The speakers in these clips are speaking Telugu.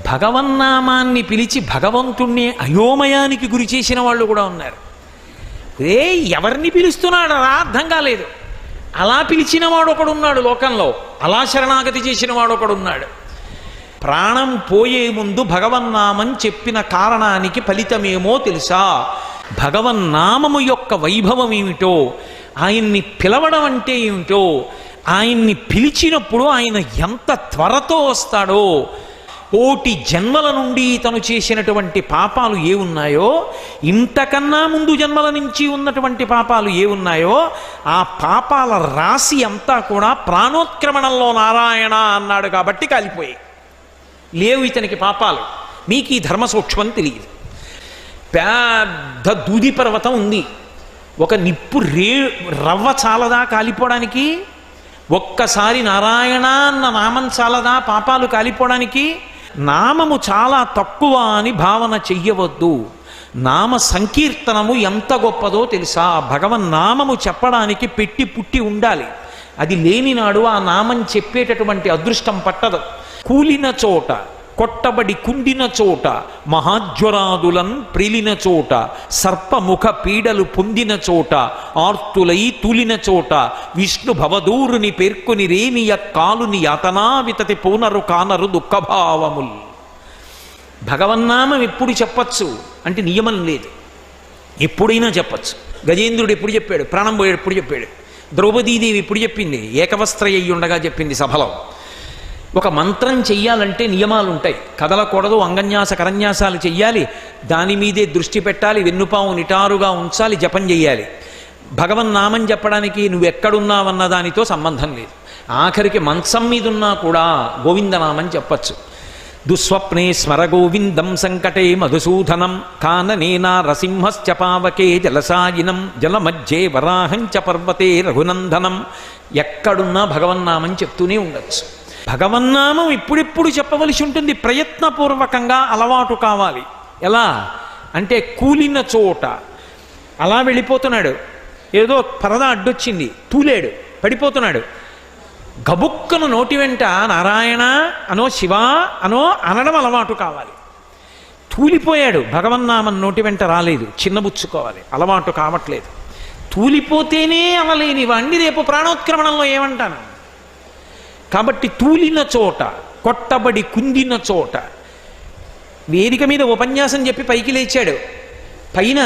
భగవన్నామాన్ని పిలిచి భగవంతుణ్ణి అయోమయానికి గురి చేసిన వాళ్ళు కూడా ఉన్నారు. ఎవరిని పిలుస్తున్నాడు అలా అర్థం కాలేదు. అలా పిలిచిన వాడు ఒకడున్నాడు లోకంలో, అలా శరణాగతి చేసిన వాడు ఒకడున్నాడు. ప్రాణం పోయే ముందు భగవన్నామం చెప్పిన కారణానికి ఫలితమేమో తెలుసా? భగవన్నామము యొక్క వైభవం ఏమిటో, ఆయన్ని పిలవడం అంటే ఏమిటో, ఆయన్ని పిలిచినప్పుడు ఆయన ఎంత త్వరతో వస్తాడో, కోటి జన్మల నుండి తను చేసినటువంటి పాపాలు ఏ ఉన్నాయో, ఇంతకన్నా ముందు జన్మల నుంచి ఉన్నటువంటి పాపాలు ఏ ఉన్నాయో, ఆ పాపాల రాశి అంతా కూడా ప్రాణోత్క్రమణంలో నారాయణ అన్నాడు కాబట్టి కాలిపోయాయి. లేవు ఇతనికి పాపాలు. మీకు ఈ ధర్మ సూక్ష్మం తెలియదు. పెద్ద దూది పర్వతం ఉంది, ఒక నిప్పు రవ్వ చాలదా కాలిపోవడానికి? ఒక్కసారి నారాయణ అన్న నామం చాలదా పాపాలు కాలిపోవడానికి? నామము చాలా తక్కువ అని భావన చెయ్యవద్దు. నామ సంకీర్తనము ఎంత గొప్పదో తెలుసా? భగవన్నామము చెప్పడానికి పెట్టి పుట్టి ఉండాలి. అది లేని నాడు ఆ నామం చెప్పేటటువంటి అదృష్టం పట్టదు. కూలిన చోట, కొట్టబడి కుండిన చోట, మహాజ్వరాదులన్ ప్రిలిన చోట, సర్పముఖ పీడలు పొందిన చోట, ఆర్తులై తూలిన చోట, విష్ణు భవదూరుని పేర్కొని రేనియ కాలుని యాతనా వితతి పూనరు కానరు దుఃఖభావముల్. భగవన్నామం ఎప్పుడు చెప్పచ్చు అంటే నియమం లేదు, ఎప్పుడైనా చెప్పచ్చు. గజేంద్రుడు ఎప్పుడు చెప్పాడు? ప్రాణం పోయాడు ఎప్పుడు చెప్పాడు? ద్రౌపదీదేవి ఎప్పుడు చెప్పింది? ఏకవస్త్ర అయ్యి ఉండగా చెప్పింది సభలో. ఒక మంత్రం చెయ్యాలంటే నియమాలు ఉంటాయి. కదలకూడదు, అంగన్యాస కరన్యాసాలు చెయ్యాలి, దాని మీదే దృష్టి పెట్టాలి, వెన్నుపాము నిటారుగా ఉంచాలి, జపం చెయ్యాలి. భగవన్నామం చెప్పడానికి నువ్వెక్కడున్నావన్న దానితో సంబంధం లేదు. ఆఖరికి మంచం మీదున్నా కూడా గోవిందనామం చెప్పచ్చు. దుస్వప్నే స్మర గోవిందం సంకటే మధుసూదనం కాననేనా రసింహశ్చ పావకే జలసాయినం జలమధ్యే వరాహంచ పర్వతే రఘునందనం. ఎక్కడున్నా భగవన్నామం చెప్తూనే ఉండొచ్చు. భగవన్నామం ఇప్పుడిప్పుడు చెప్పవలసి ఉంటుంది, ప్రయత్నపూర్వకంగా అలవాటు కావాలి. ఎలా అంటే కూలిన చోట అలా వెళ్ళిపోతున్నాడు, ఏదో పరద అడ్డొచ్చింది, తూలేడు, పడిపోతున్నాడు. గబుక్కను నోటి వెంట నారాయణ అనో శివ అనో అనడం అలవాటు కావాలి. తూలిపోయాడు, భగవన్నామం నోటి వెంట రాలేదు, చిన్నబుచ్చుకోవాలి, అలవాటు కావట్లేదు. తూలిపోతేనే అనలేని వాణ్ణి రేపు ప్రాణోత్క్రమణంలో ఏమంటాను? కాబట్టి తూలిన చోట, కొట్టబడి కుందిన చోట. వేదిక మీద ఉపన్యాసం చెప్పి పైకి లేచాడు. పైన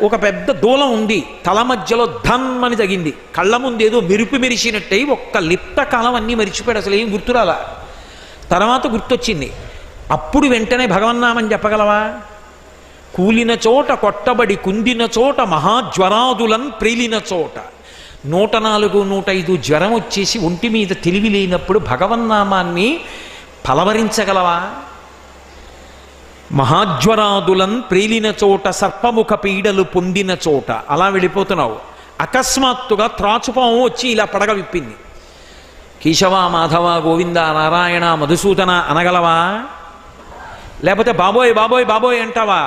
ఒక పెద్ద దూలం ఉంది, తల మధ్యలో ధమ్మని తగింది. కళ్ళ ముందేదో మెరుపు మెరిసినట్టయి ఒక్క లిప్త కాలం అన్నీ మరిచిపోయాడు, అసలు ఏం గుర్తురాలా. తర్వాత గుర్తొచ్చింది. అప్పుడు వెంటనే భగవన్నామని చెప్పగలవా? కూలిన చోట, కొట్టబడి కుందిన చోట, మహాజ్వరాదులన్ ప్రేలిన చోట. 104, 105 జ్వరం వచ్చేసి ఒంటి మీద తెలివి లేనప్పుడు భగవన్నామాన్ని పలవరించగలవా? మహాజ్వరాదులన్ ప్రేలిన చోట, సర్పముఖ పీడలు పొందిన చోట. అలా వెళ్ళిపోతున్నావు. అకస్మాత్తుగా త్రాచుపాము వచ్చి ఇలా పడగ విప్పింది. కేశవ మాధవ గోవింద నారాయణ మధుసూదన అనగలవా? లేకపోతే బాబోయ్ బాబోయ్ బాబోయ్ అంటావా?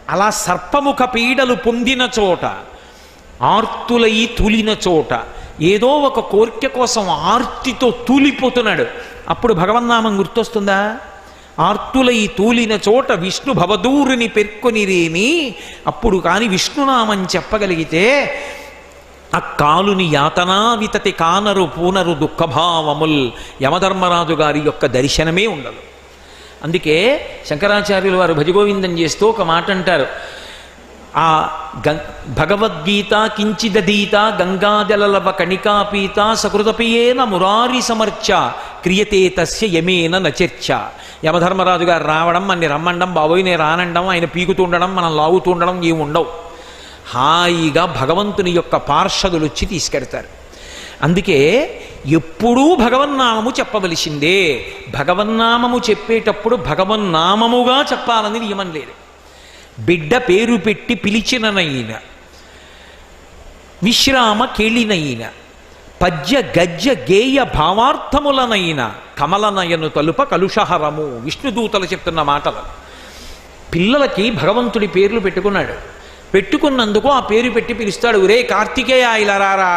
అలా సర్పముఖ పీడలు పొందిన చోట, ఆర్తులై తూలిన చోట, ఏదో ఒక కోరిక కోసం ఆర్తితో తూలిపోతున్నాడు. అప్పుడు భగవన్నామం గుర్తొస్తుందా? ఆర్తులై తూలిన చోట విష్ణు భవదూరుని పెర్కొనిరేమి. అప్పుడు కాని విష్ణునామం చెప్పగలిగితే ఆ కాలుని యాతనా వితతి కానరు పూనరు దుఃఖభావముల్. యమధర్మరాజు గారి యొక్క దర్శనమే ఉండదు. అందుకే శంకరాచార్యులు వారు భజగోవిందం చేస్తూ ఒక మాట అంటారు. ఆ భగవద్గీత కించిదీత గంగాజలలవ కణికాపీత సకృతపియేన మురారి సమర్చ క్రియతే తస్య యమేన నచర్చ. యమధర్మరాజు గారు రావడం, అన్ని రమ్మండం, బాబోయ్ నేను రానండం, ఆయన పీకుతుండడం, మనం లాగుతుండడం ఏమి ఉండవు. హాయిగా భగవంతుని యొక్క పార్షదులు వచ్చి తీసుకెడతారు. అందుకే ఎప్పుడూ భగవన్నామము చెప్పవలసిందే. భగవన్నామము చెప్పేటప్పుడు భగవన్నామముగా చెప్పాలని నియమం లేదు. బిడ్డ పేరు పెట్టి పిలిచిననైన, విశ్రామ కేళినైన, పద్య గద్య గేయ భావార్థములనైన కమలనయను తలుప కలుషహరము. విష్ణుదూతలు చెప్తున్న మాటలు. పిల్లలకి భగవంతుడి పేర్లు పెట్టుకున్నాడు. పెట్టుకున్నందుకు ఆ పేరు పెట్టి పిలుస్తాడు. ఒరే కార్తికేయ ఇలా రారా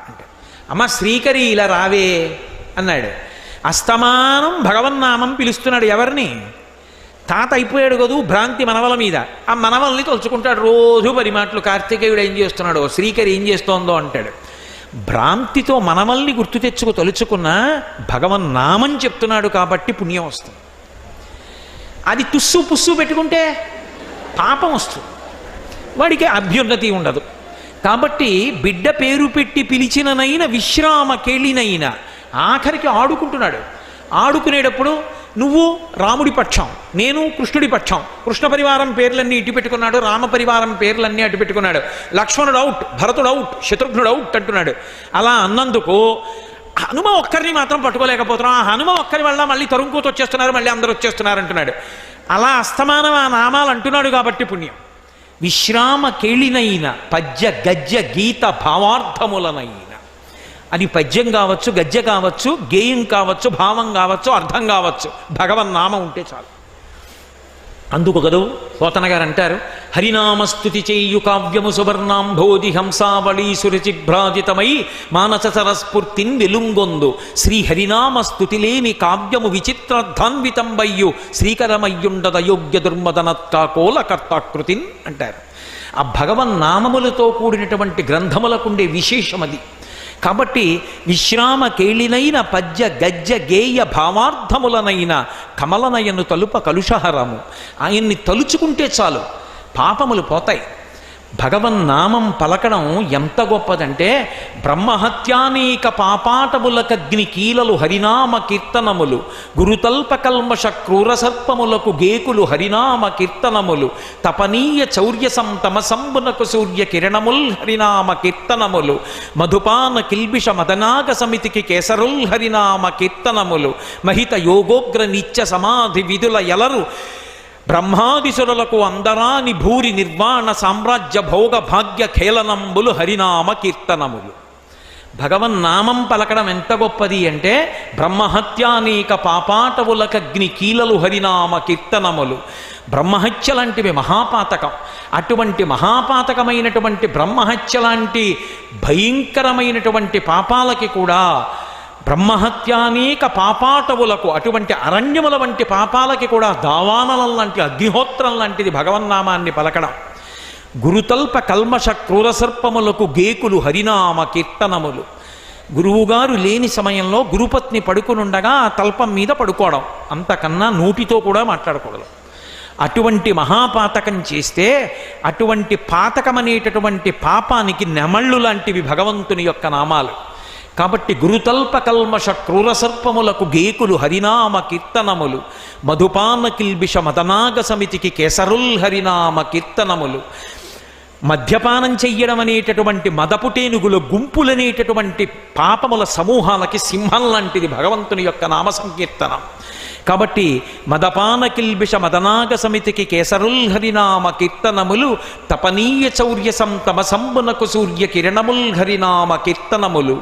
అంటే, అమ్మ శ్రీకరి ఇలా రావే అన్నాడు. అస్తమానం భగవన్నామం పిలుస్తున్నాడు. ఎవరిని? తాత అయిపోయాడు కదూ భ్రాంతి మనవల మీద. ఆ మనవల్ని తలుచుకుంటాడు రోజు పరిమాట్లు. కార్తికేయుడు ఏం చేస్తున్నాడో, శ్రీకరి ఏం చేస్తోందో అంటాడు. భ్రాంతితో మనవల్ని గుర్తు తెచ్చుకు తలుచుకున్న భగవన్నామం చెప్తున్నాడు కాబట్టి పుణ్యం వస్తుంది. అది తుస్సు పుస్సు పెట్టుకుంటే పాపం వస్తుంది, వాడికి అభ్యున్నతి ఉండదు. కాబట్టి బిడ్డ పేరు పెట్టి పిలిచిననైనా విశ్రామ కేళినైనా ఆఖరికి ఆడుకుంటున్నాడు. ఆడుకునేటప్పుడు నువ్వు రాముడి పక్షం, నేను కృష్ణుడి పక్షం. కృష్ణ పరివారం పేర్లన్నీ ఇటు పెట్టుకున్నాడు, రామ పరివారం పేర్లన్నీ అటు పెట్టుకున్నాడు. లక్ష్మణుడు అవుట్, భరతుడు అవుట్, శత్రుఘ్నుడు అవుట్ అంటున్నాడు. అలా అన్నందుకు హనుమ ఒక్కరిని మాత్రం పట్టుకోలేకపోతున్నాం. ఆ హనుమ ఒక్కరి వల్ల మళ్ళీ తరుంకూత వచ్చేస్తున్నారు, మళ్ళీ అందరూ వచ్చేస్తున్నారు అంటున్నాడు. అలా అస్తమానం ఆ నామాలు అంటున్నాడు కాబట్టి పుణ్యం. విశ్రామ కేళినైన పద్య గద్య గీత భావార్థములనైన, అది పద్యం కావచ్చు, గద్య కావచ్చు, గేయం కావచ్చు, భావం కావచ్చు, అర్థం కావచ్చు, భగవన్నామం ఉంటే చాలు. అందుకు కదూ పోతన గారు అంటారు, హరినామస్తుతి చేయు కావ్యము సువర్ణాంభోధి హంసావళీ సురచిభ్రాజితమై మానస సరస్ఫూర్తిన్ వెలుంగొందు శ్రీ హరినామస్తుతి లేని కావ్యము విచిత్రార్థాన్వితంబయ్యు శ్రీకరమయ్యుండదయోగ్య దుర్మదనత్కాకోల కర్తాకృతిన్ అంటారు. ఆ భగవన్నామములతో కూడినటువంటి గ్రంథములకుండే విశేషమది. కాబట్టి విశ్రామ కేళినైన పద్య గద్య గేయ భావార్థములనైన కమలనయను తలుప కలుషహరము. ఆయన్ని తలుచుకుంటే చాలు పాపములు పోతాయి. భగవన్నామం పలకడం ఎంత గొప్పదంటే, బ్రహ్మహత్యానేక పాపాటములకగ్ని కీలలు హరినామ కీర్తనములు, గురుతల్ప కల్మష క్రూరసర్పములకు గేకులు హరినామ కీర్తనములు, తపనీయ చౌర్య సంతమసంబునకు సూర్య కిరణముల్ హరినామ కీర్తనములు, మధుపాన కిల్బిష మదనాగ సమితికి కేసరుల్ హరినామ కీర్తనములు, మహిత యోగోగ్ర నిత్య సమాధి విధుల ఎలరు బ్రహ్మాదిసురులకు అందరాని భూరి నిర్వాణ సామ్రాజ్య భోగ భాగ్య ఖేళనంబులు హరినామ కీర్తనములు. భగవన్నామం పలకడం ఎంత గొప్పది అంటే, బ్రహ్మహత్యానేక పాపాటవులకగ్ని కీలలు హరినామ కీర్తనములు. బ్రహ్మహత్య లాంటివి మహాపాతకం. అటువంటి మహాపాతకమైనటువంటి బ్రహ్మహత్య లాంటి భయంకరమైనటువంటి పాపాలకి కూడా, బ్రహ్మహత్యానేక పాపాటవులకు, అటువంటి అరణ్యముల వంటి పాపాలకి కూడా దావానలం లాంటి, అగ్నిహోత్రం లాంటిది భగవన్నామాన్ని పలకడం. గురుతల్ప కల్మష క్రూరసర్పములకు గేకులు హరినామ కీర్తనములు. గురువుగారు లేని సమయంలో గురుపత్ని పడుకునుండగా ఆ తల్పం మీద పడుకోవడం, అంతకన్నా నోటితో కూడా మాట్లాడకూడదు. అటువంటి మహాపాతకం చేస్తే, అటువంటి పాతకమనేటటువంటి పాపానికి నెమళ్ళు లాంటివి భగవంతుని యొక్క నామాలు. కాబట్టి గురుతల్ప కల్మష క్రూరసర్పములకు గేకులు హరినామ కీర్తనములు, మధుపాన కిల్బిష మదనాగ సమితికి కేసరుల్ హరినామ కీర్తనములు. మద్యపానం చెయ్యడం అనేటటువంటి మదపుటేనుగుల గుంపులనేటటువంటి పాపముల సమూహాలకి సింహం లాంటిది భగవంతుని యొక్క నామ సంకీర్తనం. కాబట్టి మదపాన కిల్బిష మదనాగ సమితికి కేసరుల్ హరినామ కీర్తనములు, తపనీయ చౌర్య సంతమసంబునకు సూర్య కిరణముల్ హరినామ కీర్తనములు.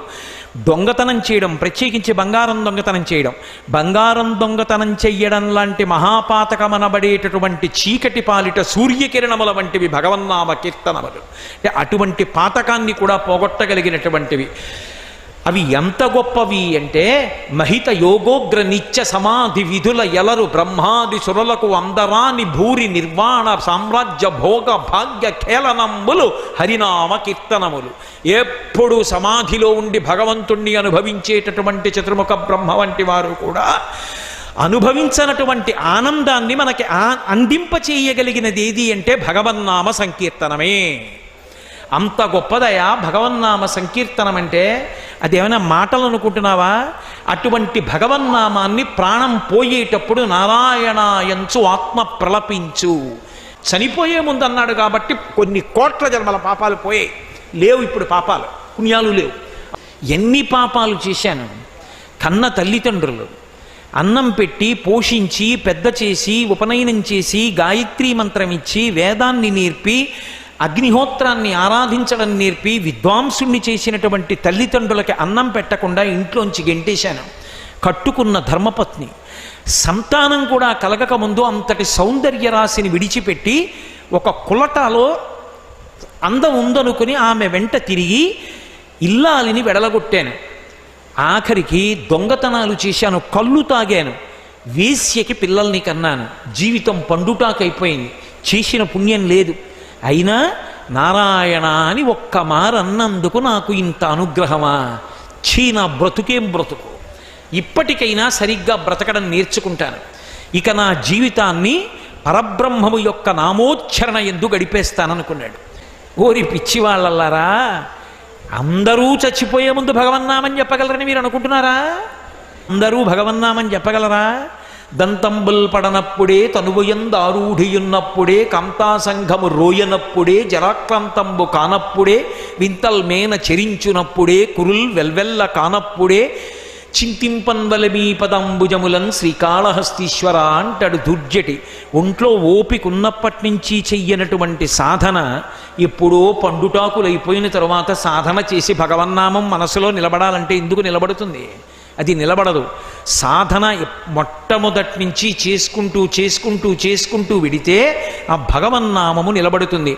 దొంగతనం చేయడం, ప్రత్యేకించి బంగారం దొంగతనం చేయడం, బంగారం దొంగతనం చెయ్యడం లాంటి మహాపాతకమనబడేటటువంటి చీకటి పాలిట సూర్యకిరణముల వంటివి భగవన్నామ కీర్తనములు. అంటే అటువంటి పాతకాన్ని కూడా పోగొట్టగలిగినటువంటివి. అవి ఎంత గొప్పవి అంటే, మహిత యోగోగ్ర నిత్య సమాధి విధుల ఎలరు బ్రహ్మాది సురులకు అందరాని భూరి నిర్వాణ సామ్రాజ్య భోగ భాగ్య ఖేళనంబులు హరినామ కీర్తనములు. ఎప్పుడు సమాధిలో ఉండి భగవంతుణ్ణి అనుభవించేటటువంటి చతుర్ముఖ బ్రహ్మ వంటి వారు కూడా అనుభవించనటువంటి ఆనందాన్ని మనకి అందింపచేయగలిగినది ఏది అంటే భగవన్నామ సంకీర్తనమే. అంత గొప్పదయా భగవన్నామ సంకీర్తనం అంటే. అదేమైనా మాటలు అనుకుంటున్నావా? అటువంటి భగవన్నామాన్ని ప్రాణం పోయేటప్పుడు నారాయణాయంచు ఆత్మ ప్రలపించు. చనిపోయే ముందు అన్నాడు కాబట్టి కొన్ని కోట్ల జన్మల పాపాలు పోయాయి, లేవు ఇప్పుడు పాపాలు, పుణ్యాలు లేవు. ఎన్ని పాపాలు చేశాను. కన్న తల్లిదండ్రులు అన్నం పెట్టి పోషించి పెద్ద చేసి ఉపనయనం చేసి గాయత్రీ మంత్రం ఇచ్చి వేదాన్ని నేర్పి అగ్నిహోత్రాన్ని ఆరాధించడం నేర్పి విద్వాంసుణ్ణి చేసినటువంటి తల్లిదండ్రులకి అన్నం పెట్టకుండా ఇంట్లోంచి గెంటేశాను. కట్టుకున్న ధర్మపత్ని సంతానం కూడా కలగకముందు అంతటి సౌందర్య రాశిని విడిచిపెట్టి ఒక కులటాలో అందం ఉందనుకుని ఆమె వెంట తిరిగి ఇల్లాలిని వెడలగొట్టాను. ఆఖరికి దొంగతనాలు చేశాను, కళ్ళు తాగాను, వేశ్యకి పిల్లల్ని కన్నాను, జీవితం పండుటాకైపోయింది, చేసిన పుణ్యం లేదు, అయినా నారాయణ అని ఒక్క మారన్నందుకు నాకు ఇంత అనుగ్రహమా? ఛీ, నా బ్రతుకేం బ్రతుకు, ఇప్పటికైనా సరిగ్గా బ్రతకడం నేర్చుకుంటాను, ఇక నా జీవితాన్ని పరబ్రహ్మము యొక్క నామోచ్చరణ ఎందు గడిపేస్తాననుకున్నాడు. ఓరి పిచ్చివాళ్ళల్లారా, అందరూ చచ్చిపోయే ముందు భగవన్నామని చెప్పగలరని మీరు అనుకుంటున్నారా? అందరూ భగవన్నామని చెప్పగలరా? దంతంబుల్ పడనప్పుడే, తనువుయందారూఢియున్నప్పుడే, కాంతాసంఘము రోయనప్పుడే, జరాక్రాంతంబు కానప్పుడే, వింతల్ మేన చెరించునప్పుడే, కురుల్ వెల్వెల్ల కానప్పుడే, చింతింపన్వలమీ పదంబుజములన్ శ్రీకాళహస్తీశ్వర అంటాడు దుర్జటి. ఒంట్లో ఓపికున్నప్పటి నుంచి చెయ్యనటువంటి సాధన ఎప్పుడో పండుటాకులైపోయిన తరువాత సాధన చేసి భగవన్నామం మనసులో నిలబడాలంటే ఎందుకు నిలబడుతుంది? అది నిలబడదు. సాధన మొట్టమొదటి నుంచి చేసుకుంటూ చేసుకుంటూ చేసుకుంటూ విడితే ఆ భగవన్నామము నిలబడుతుంది.